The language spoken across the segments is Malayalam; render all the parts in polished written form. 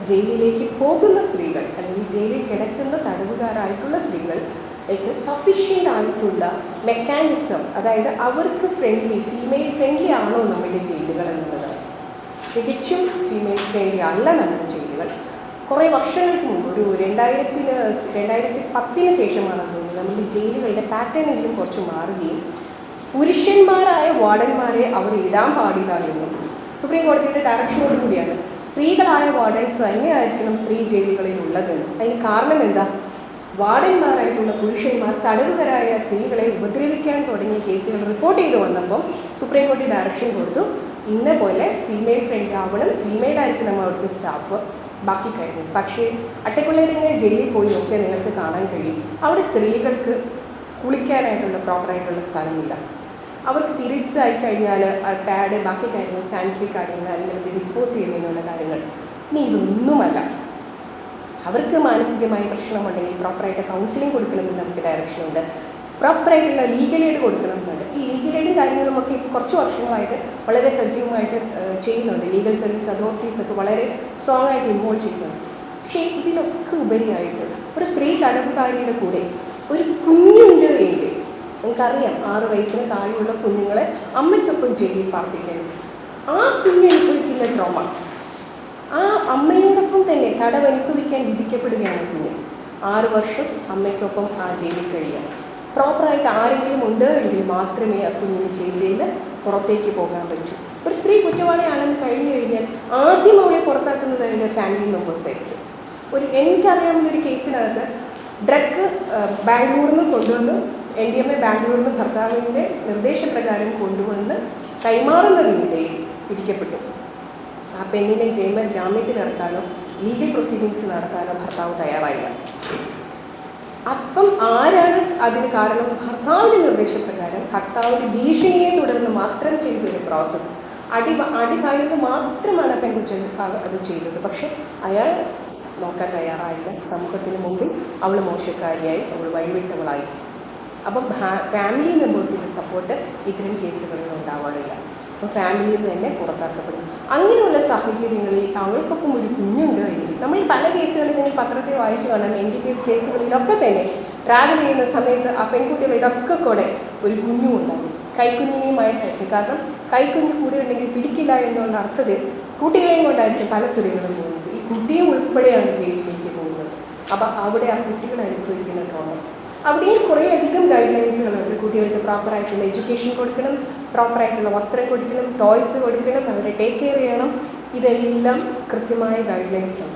ജയിലിലേക്ക് പോകുന്ന സ്ത്രീകൾ അല്ലെങ്കിൽ ജയിലിൽ കിടക്കുന്ന തടവുകാരായിട്ടുള്ള സ്ത്രീകൾ സഫീഷ്യൻ്റ് ആയിട്ടുള്ള മെക്കാനിസം, അതായത് അവർക്ക് ഫീമെയിൽ ഫ്രണ്ട്ലി ആണോ നമ്മുടെ ജയിലുകൾ എന്നുള്ളതാണ്. തികച്ചും ഫീമെയിൽ ഫ്രണ്ട്ലി അല്ല നമ്മുടെ ജയിലുകൾ. കുറേ വർഷങ്ങൾക്ക് മുമ്പ്, ഒരു 2010 ശേഷമാണെന്ന് തോന്നുന്നു, നമ്മുടെ ജയിലുകളുടെ പാറ്റേണെങ്കിലും കുറച്ച് മാറുകയും പുരുഷന്മാരായ വാർഡന്മാരെ അവർ ഇടാൻ പാടില്ല എന്നും സുപ്രീം കോടതിയുടെ ഡയറക്ഷനോട് കൂടിയാണ് സ്ത്രീകളായ വാർഡൻസ് തന്നെയായിരിക്കണം സ്ത്രീ ജയിലുകളിൽ ഉള്ളതെന്ന്. അതിന് കാരണം എന്താ? വാർഡന്മാരായിട്ടുള്ള പുരുഷന്മാർ തടവുകാരായ സ്ത്രീകളെ ഉപദ്രവിക്കാൻ തുടങ്ങിയ കേസുകൾ റിപ്പോർട്ട് ചെയ്ത് വന്നപ്പം സുപ്രീം കോടതി ഡയറക്ഷൻ കൊടുത്തു, ഇന്ന പോലെ ഫീമെയിൽ ഫ്രണ്ട്ലി ആവണം, ഫീമെയിൽ ആയിരിക്കണം അവിടുത്തെ സ്റ്റാഫ്, ബാക്കി കഴിഞ്ഞു. പക്ഷേ അട്ടക്കുളരിങ്ങനെ ജയിലിൽ പോയി നോക്കിയാൽ നിങ്ങൾക്ക് കാണാൻ കഴിയും, അവിടെ സ്ത്രീകൾക്ക് കുളിക്കാനായിട്ടുള്ള പ്രോപ്പറായിട്ടുള്ള സ്ഥലമില്ല. അവർക്ക് പീരീഡ്സ് ആയിക്കഴിഞ്ഞാൽ പാഡ്, ബാക്കി കാര്യങ്ങൾ, സാനിറ്ററി കാര്യങ്ങൾ, അല്ലെങ്കിൽ അത് ഡിസ്പോസ് ചെയ്യുന്നതിനുള്ള കാര്യങ്ങൾ, ഇനി ഇതൊന്നുമല്ല. അവർക്ക് മാനസികമായ പ്രശ്നമുണ്ടെങ്കിൽ പ്രോപ്പറായിട്ട് കൗൺസിലിംഗ് കൊടുക്കണമെന്ന് നമുക്ക് ഡയറക്ഷനുണ്ട്. പ്രോപ്പറായിട്ടുള്ള ലീഗൽ എയ്ഡ് കൊടുക്കണമെന്നുണ്ട്. ഈ ലീഗൽ എയ്ഡും കാര്യങ്ങളുമൊക്കെ ഇപ്പോൾ കുറച്ച് വർഷങ്ങളായിട്ട് വളരെ സജീവമായിട്ട് ചെയ്യുന്നുണ്ട്. ലീഗൽ സർവീസ് അതോറിറ്റീസൊക്കെ വളരെ സ്ട്രോങ് ആയിട്ട് ഇൻവോൾവ് ചെയ്യുന്നുണ്ട്. പക്ഷേ ഇതിലൊക്കെ ഉപരിയായിട്ട് ഒരു സ്ത്രീ തടവുകാരിയുടെ കൂടെ ഒരു കുഞ്ഞുണ്ട് എങ്കിൽ, നമുക്കറിയാം 6 വയസ്സിന് താഴെയുള്ള കുഞ്ഞുങ്ങളെ അമ്മയ്ക്കൊപ്പം ജയിലിൽ പാർപ്പിക്കണം. ആ കുഞ്ഞനുഭവിക്കുന്ന ട്രോമ, ആ അമ്മയോടൊപ്പം തന്നെ തടവനുഭവിക്കാൻ വിധിക്കപ്പെടുകയാണ് കുഞ്ഞ്. 6 വർഷം അമ്മയ്ക്കൊപ്പം ആ ജയിലിൽ കഴിയാം. പ്രോപ്പറായിട്ട് ആരെങ്കിലും ഉണ്ട് എങ്കിൽ മാത്രമേ ആ കുഞ്ഞിന് ജയിലിൽ നിന്ന് പുറത്തേക്ക് പോകാൻ പറ്റൂ. ഒരു സ്ത്രീ കുറ്റവാളിയാണെന്ന് കഴിഞ്ഞു കഴിഞ്ഞാൽ ആദ്യം അവളെ പുറത്താക്കുന്നത് അതിൻ്റെ ഫാമിലി മെമ്പേഴ്സായിരിക്കും. എനിക്കറിയാവുന്നൊരു കേസിനകത്ത് ഡ്രഗ് ബാംഗ്ലൂരിൽ നിന്ന് കൊണ്ടുവന്ന് NDMA ബാംഗ്ലൂരിൽ നിന്ന് ഭർത്താവിൻ്റെ നിർദ്ദേശപ്രകാരം കൊണ്ടുവന്ന് കൈമാറുന്നതിനിടയിൽ പിടിക്കപ്പെട്ടു. ആ പെണ്ണിനെ ജാമ്യത്തിൽ ഇറക്കാനോ ലീഗൽ പ്രൊസീഡിങ്സ് നടത്താനോ ഭർത്താവ് തയ്യാറായില്ല. അപ്പം ആരാണ് അതിന് കാരണം? ഭർത്താവിൻ്റെ നിർദ്ദേശപ്രകാരം, ഭർത്താവിൻ്റെ ഭീഷണിയെ തുടർന്ന് മാത്രം ചെയ്തൊരു പ്രോസസ്സ്. അടിവായത് മാത്രമാണ് പെൺകുട്ടി അത് ചെയ്തത്. പക്ഷെ അയാൾ നോക്കാൻ തയ്യാറായില്ല. സമൂഹത്തിന് മുമ്പിൽ അവൾ മോശക്കാരിയായി, അവൾ വഴിവിട്ടവളായി. അപ്പം ഫാമിലി മെമ്പേഴ്സിൻ്റെ സപ്പോർട്ട് ഇത്തരം കേസുകളിൽ ഉണ്ടാവാറില്ല. അപ്പം ഫാമിലിയിൽ നിന്ന് തന്നെ പുറത്താക്കപ്പെടും. അങ്ങനെയുള്ള സാഹചര്യങ്ങളിൽ അവൾക്കൊപ്പം ഒരു കുഞ്ഞുണ്ട് എങ്കിൽ, നമ്മൾ പല കേസുകളിൽ നിങ്ങൾ പത്രത്തിൽ വായിച്ചു കാണാം, NDPS കേസുകളിലൊക്കെ തന്നെ ട്രാവൽ ചെയ്യുന്ന സമയത്ത് ആ പെൺകുട്ടികളുടെ ഒക്കെ കൂടെ ഒരു കുഞ്ഞും ഉണ്ടാകും, കൈക്കുഞ്ഞിനെയുമായിട്ടായിരിക്കും. കാരണം കൈക്കുഞ്ഞ് കൂടെ ഉണ്ടെങ്കിൽ പിടിക്കില്ല എന്നുള്ള അർത്ഥത്തിൽ കുട്ടികളെയും കൊണ്ടായിരിക്കും പല സ്ത്രീകളും പോകുന്നത്. ഈ കുട്ടിയും ഉൾപ്പെടെയാണ് ജയിലിലേക്ക് പോകുന്നത്. അപ്പം അവിടെ ആ കുട്ടികൾ അനുഭവിക്കുന്ന ട്രോമ, അവിടെയും കുറേയധികം ഗൈഡ് ലൈൻസുകളുണ്ട്. കുട്ടികൾക്ക് പ്രോപ്പറായിട്ടുള്ള എഡ്യൂക്കേഷൻ കൊടുക്കണം, പ്രോപ്പറായിട്ടുള്ള വസ്ത്രം കൊടുക്കണം, ടോയ്സ് കൊടുക്കണം, അവരെ ടേക്ക് കെയർ ചെയ്യണം. ഇതെല്ലാം കൃത്യമായ ഗൈഡ് ലൈൻസാണ്.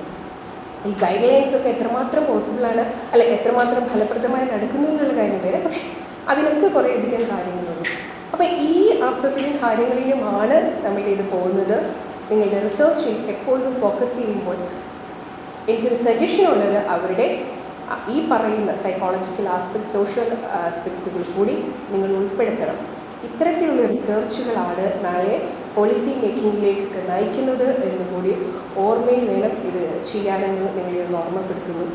ഈ ഗൈഡ് ലൈൻസൊക്കെ എത്രമാത്രം പോസിബിളാണ്, അല്ല എത്രമാത്രം ഫലപ്രദമായി നടക്കുന്നു എന്നുള്ള കാര്യം വരെ. പക്ഷെ അതിനൊക്കെ കുറേയധികം കാര്യങ്ങളുണ്ട്. അപ്പോൾ ഈ അർത്ഥത്തിലും കാര്യങ്ങളിലുമാണ് നമ്മളിത് പോകുന്നത്. നിങ്ങളുടെ റിസർച്ച് എപ്പോഴും ഫോക്കസ് ചെയ്യുമ്പോൾ എനിക്കൊരു സജഷൻ ഉള്ളത്, അവരുടെ ഈ പറയുന്ന സൈക്കോളജിക്കൽ ആസ്പെക്ട്, സോഷ്യൽ ആസ്പെക്ട്സുകൾ കൂടി നിങ്ങൾ ഉൾപ്പെടുത്തണം. ഇത്തരത്തിലുള്ള റിസർച്ചുകളാണ് നാളെ പോളിസി മേക്കിങ്ങിലേക്ക് നയിക്കുന്നത് എന്നുകൂടി ഓർമ്മയിൽ വേണം ഇത് ചെയ്യാനെന്ന് നിങ്ങളെ ഓർമ്മപ്പെടുത്തുന്നു.